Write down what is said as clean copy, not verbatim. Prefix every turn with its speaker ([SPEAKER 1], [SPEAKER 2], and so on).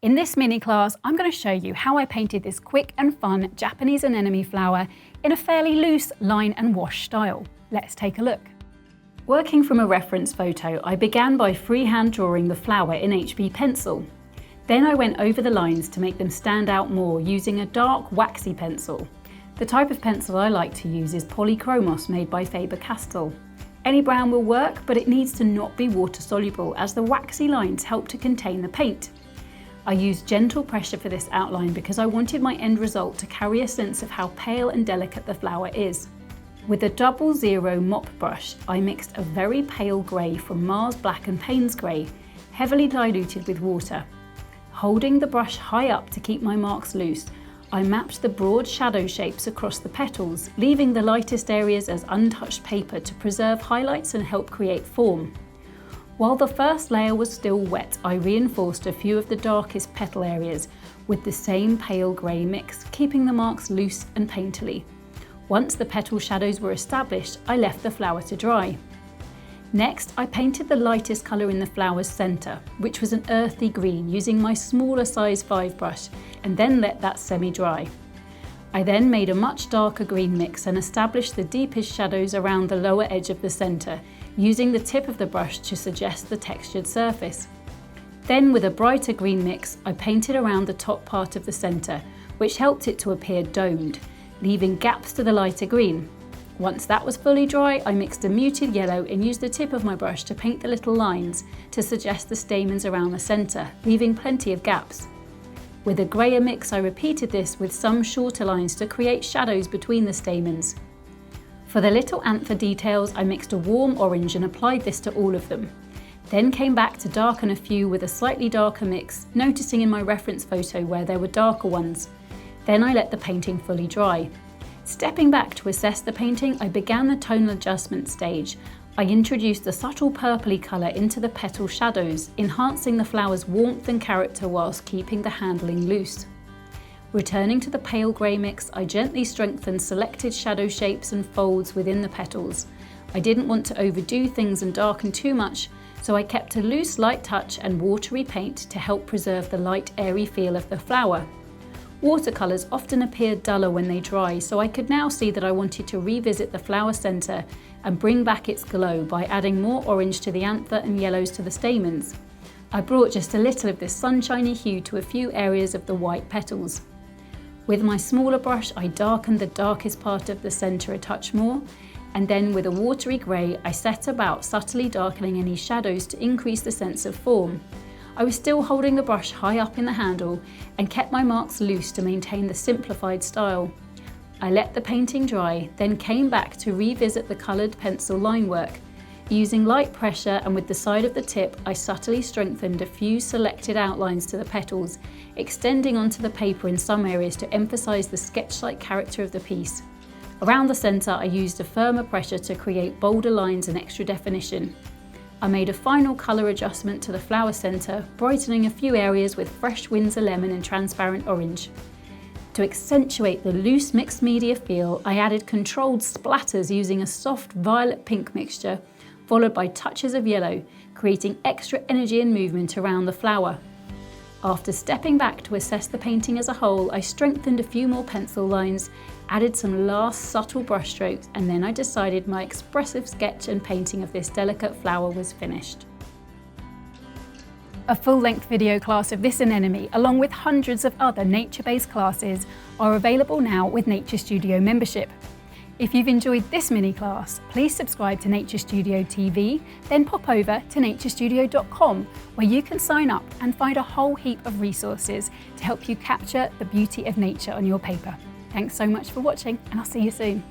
[SPEAKER 1] In this mini class, I'm going to show you how I painted this quick and fun Japanese anemone flower in a fairly loose line and wash style. Let's take a look. Working from a reference photo, I began by freehand drawing the flower in HB pencil. Then I went over the lines to make them stand out more using a dark waxy pencil. The type of pencil I like to use is Polychromos made by Faber-Castell. Any brown will work, but it needs to not be water soluble as the waxy lines help to contain the paint. I used gentle pressure for this outline because I wanted my end result to carry a sense of how pale and delicate the flower is. With a 00 mop brush, I mixed a very pale grey from Mars Black and Payne's Grey, heavily diluted with water. Holding the brush high up to keep my marks loose, I mapped the broad shadow shapes across the petals, leaving the lightest areas as untouched paper to preserve highlights and help create form. While the first layer was still wet, I reinforced a few of the darkest petal areas with the same pale grey mix, keeping the marks loose and painterly. Once the petal shadows were established, I left the flower to dry. Next, I painted the lightest colour in the flower's centre, which was an earthy green, using my smaller size 5 brush, and then let that semi-dry. I then made a much darker green mix and established the deepest shadows around the lower edge of the centre, using the tip of the brush to suggest the textured surface. Then with a brighter green mix, I painted around the top part of the centre, which helped it to appear domed, leaving gaps to the lighter green. Once that was fully dry, I mixed a muted yellow and used the tip of my brush to paint the little lines to suggest the stamens around the centre, leaving plenty of gaps. With a greyer mix, I repeated this with some shorter lines to create shadows between the stamens. For the little anther details, I mixed a warm orange and applied this to all of them. Then came back to darken a few with a slightly darker mix, noticing in my reference photo where there were darker ones. Then I let the painting fully dry. Stepping back to assess the painting, I began the tonal adjustment stage. I introduced a subtle purpley colour into the petal shadows, enhancing the flower's warmth and character whilst keeping the handling loose. Returning to the pale grey mix, I gently strengthened selected shadow shapes and folds within the petals. I didn't want to overdo things and darken too much, so I kept a loose light touch and watery paint to help preserve the light airy feel of the flower. Watercolours often appear duller when they dry, so I could now see that I wanted to revisit the flower centre and bring back its glow by adding more orange to the anther and yellows to the stamens. I brought just a little of this sunshiny hue to a few areas of the white petals. With my smaller brush, I darkened the darkest part of the centre a touch more, and then with a watery grey, I set about subtly darkening any shadows to increase the sense of form. I was still holding the brush high up in the handle and kept my marks loose to maintain the simplified style. I let the painting dry, then came back to revisit the coloured pencil line work. Using light pressure and with the side of the tip, I subtly strengthened a few selected outlines to the petals, extending onto the paper in some areas to emphasise the sketch-like character of the piece. Around the centre, I used a firmer pressure to create bolder lines and extra definition. I made a final colour adjustment to the flower centre, brightening a few areas with fresh Windsor lemon and transparent orange. To accentuate the loose mixed media feel, I added controlled splatters using a soft violet-pink mixture, followed by touches of yellow, creating extra energy and movement around the flower. After stepping back to assess the painting as a whole, I strengthened a few more pencil lines, added some last subtle brush strokes, and then I decided my expressive sketch and painting of this delicate flower was finished. A full-length video class of this anemone, along with hundreds of other nature-based classes, are available now with Nature Studio membership. If you've enjoyed this mini class, please subscribe to Nature Studio TV, then pop over to naturestudio.com, where you can sign up and find a whole heap of resources to help you capture the beauty of nature on your paper. Thanks so much for watching, and I'll see you soon.